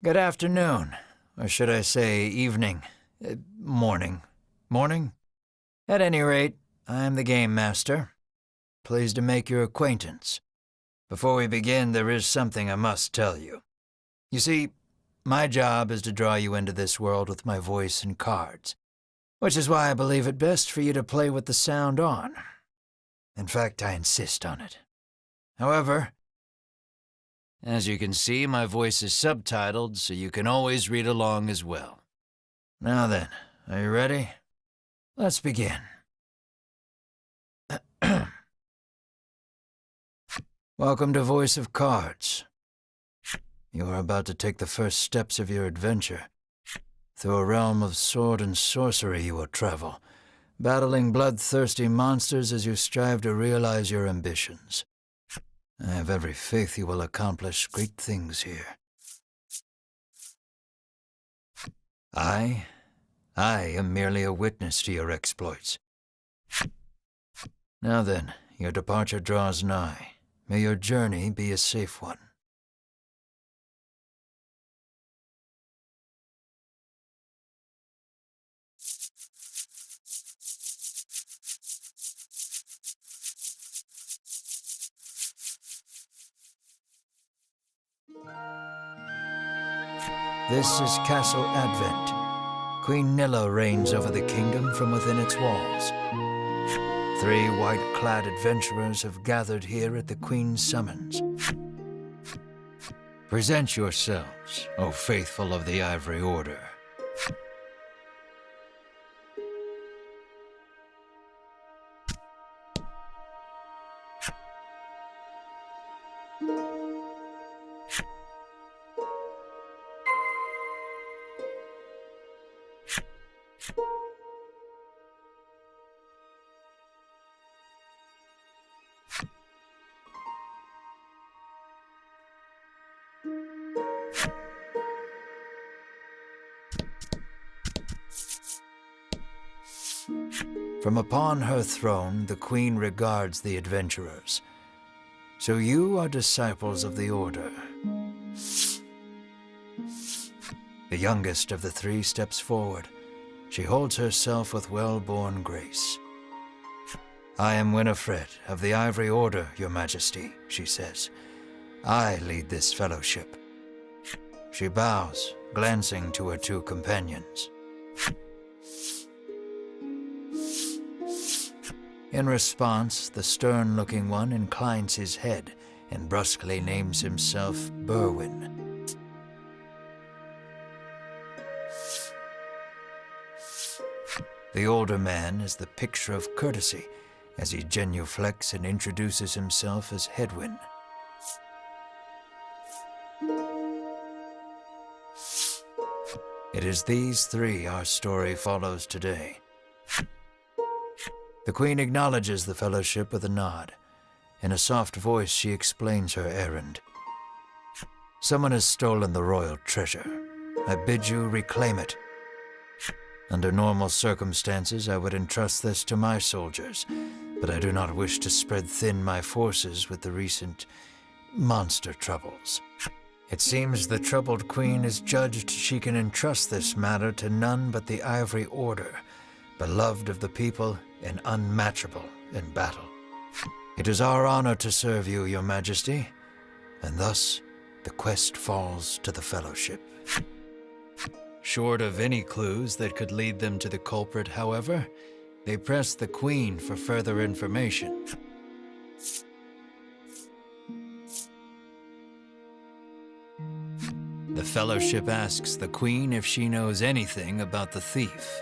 Good afternoon, or should I say evening, morning. Morning? At any rate, I am the Game Master. Pleased to make your acquaintance. Before we begin, there is something I must tell you. You see, my job is to draw you into this world with my voice and cards, which is why I believe it best for you to play with the sound on. In fact, I insist on it. However, as you can see, my voice is subtitled, so you can always read along as well. Now then, are you ready? Let's begin. Welcome to Voice of Cards. You are about to take the first steps of your adventure. Through a realm of sword and sorcery you will travel, battling bloodthirsty monsters as you strive to realize your ambitions. I have every faith you will accomplish great things here. I am merely a witness to your exploits. Now then, your departure draws nigh. May your journey be a safe one. This is Castle Advent. Queen Nilla reigns over the kingdom from within its walls. 3 white-clad adventurers have gathered here at the Queen's summons. Present yourselves, O faithful of the Ivory Order. From upon her throne, the Queen regards the adventurers. So you are disciples of the Order. The youngest of the 3 steps forward. She holds herself with well-born grace. I am Winifred of the Ivory Order, Your Majesty, she says. I lead this fellowship. She bows, glancing to her 2 companions. In response, the stern-looking one inclines his head and brusquely names himself Berwin. The older man is the picture of courtesy as he genuflects and introduces himself as Hedwyn. It is these 3 our story follows today. The Queen acknowledges the fellowship with a nod. In a soft voice, she explains her errand. Someone has stolen the royal treasure. I bid you reclaim it. Under normal circumstances, I would entrust this to my soldiers, but I do not wish to spread thin my forces with the recent monster troubles. It seems the troubled Queen has judged she can entrust this matter to none but the Ivory Order, beloved of the people and unmatchable in battle. It is our honor to serve you, Your Majesty, and thus the quest falls to the Fellowship. Short of any clues that could lead them to the culprit, however, they press the Queen for further information. The Fellowship asks the Queen if she knows anything about the thief.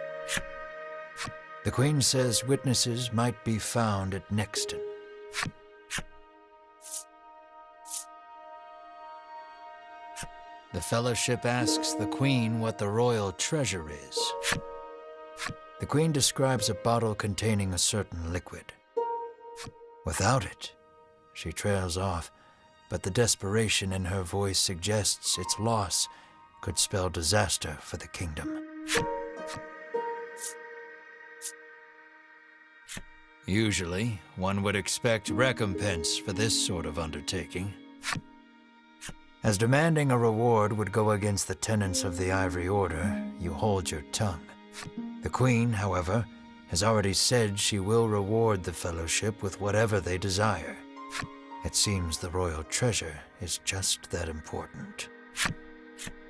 The Queen says witnesses might be found at Nexton. The Fellowship asks the Queen what the royal treasure is. The Queen describes a bottle containing a certain liquid. Without it, she trails off, but the desperation in her voice suggests its loss could spell disaster for the kingdom. Usually, one would expect recompense for this sort of undertaking. As demanding a reward would go against the tenets of the Ivory Order, you hold your tongue. The Queen, however, has already said she will reward the Fellowship with whatever they desire. It seems the royal treasure is just that important.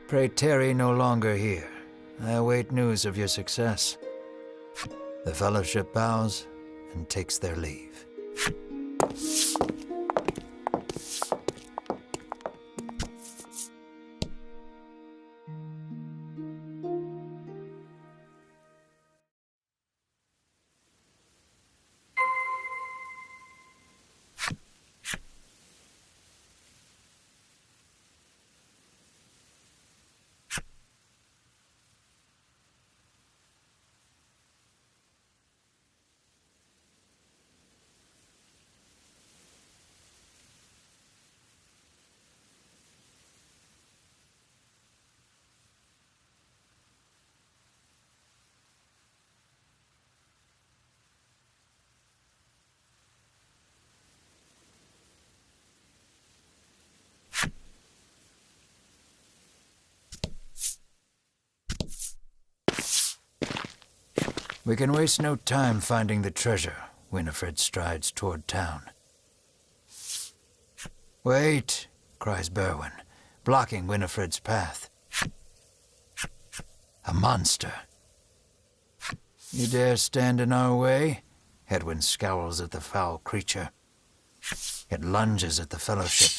Pray tarry no longer here. I await news of your success. The Fellowship bows and takes their leave. We can waste no time finding the treasure. Winifred strides toward town. Wait, cries Berwin, blocking Winifred's path. A monster. You dare stand in our way? Hedwyn scowls at the foul creature. It lunges at the Fellowship.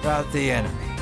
Rout the enemy.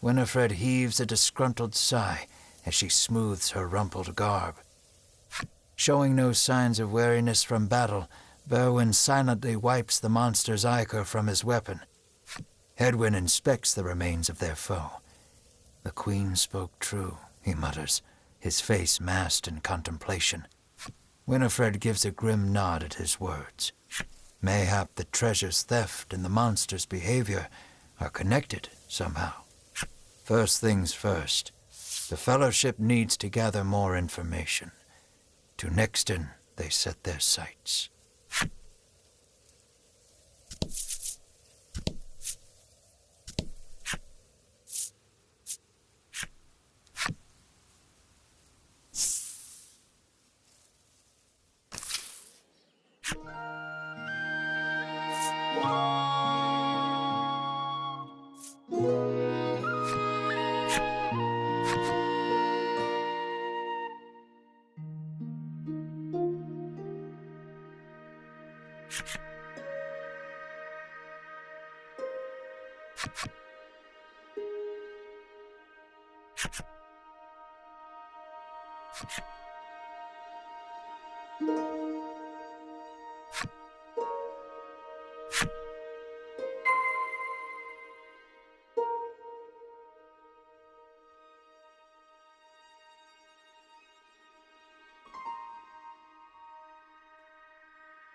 Winifred heaves a disgruntled sigh as she smooths her rumpled garb. Showing no signs of weariness from battle, Berwin silently wipes the monster's ichor from his weapon. Hedwyn inspects the remains of their foe. The Queen spoke true, he mutters, his face masked in contemplation. Winifred gives a grim nod at his words. Mayhap the treasure's theft and the monster's behavior are connected somehow. First things first, the Fellowship needs to gather more information. To Nixton they set their sights.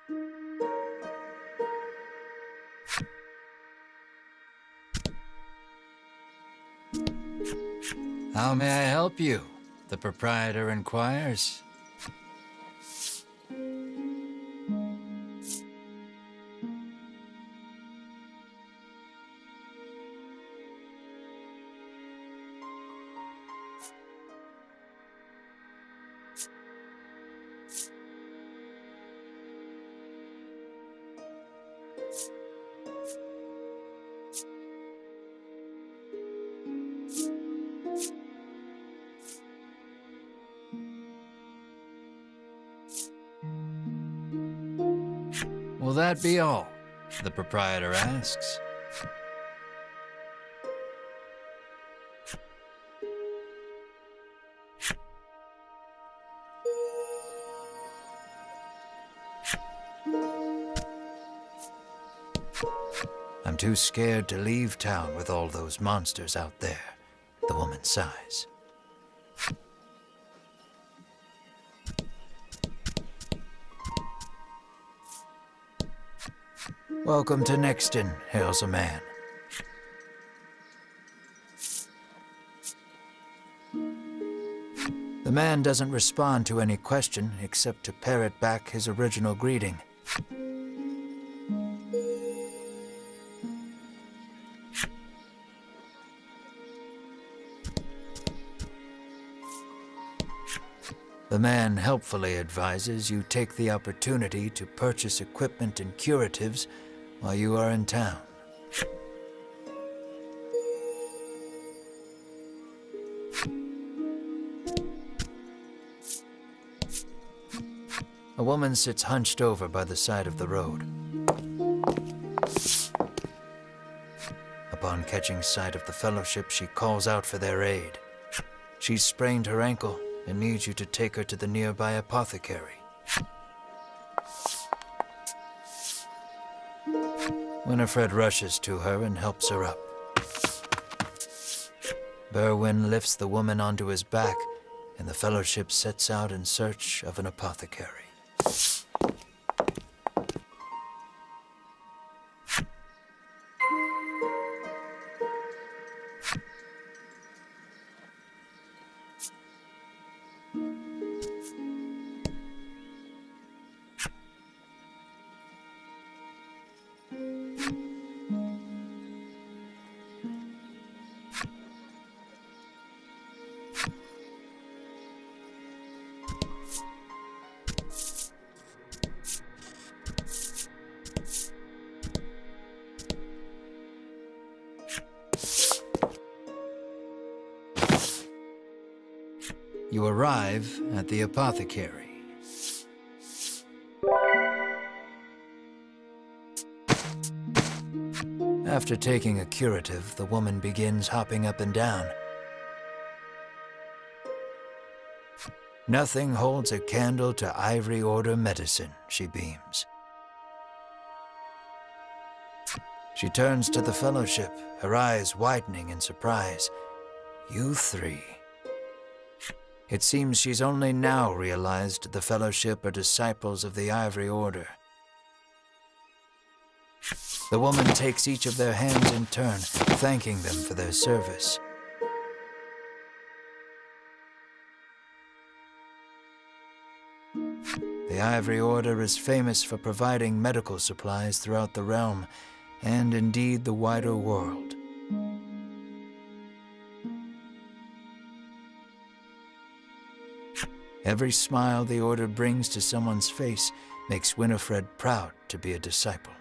How may I help you? The proprietor inquires. Will that be all? The proprietor asks. I'm too scared to leave town with all those monsters out there, the woman sighs. Welcome to Nexton, hails a man. The man doesn't respond to any question except to parrot back his original greeting. The man helpfully advises you take the opportunity to purchase equipment and curatives while you are in town. A woman sits hunched over by the side of the road. Upon catching sight of the Fellowship, she calls out for their aid. She's sprained her ankle and needs you to take her to the nearby apothecary. Winifred rushes to her and helps her up. Berwin lifts the woman onto his back, and the Fellowship sets out in search of an apothecary. You arrive at the apothecary. After taking a curative, the woman begins hopping up and down. Nothing holds a candle to Ivory Order medicine, she beams. She turns to the Fellowship, her eyes widening in surprise. You three. It seems she's only now realized the Fellowship are disciples of the Ivory Order. The woman takes each of their hands in turn, thanking them for their service. The Ivory Order is famous for providing medical supplies throughout the realm, and indeed the wider world. Every smile the Order brings to someone's face makes Winifred proud to be a disciple.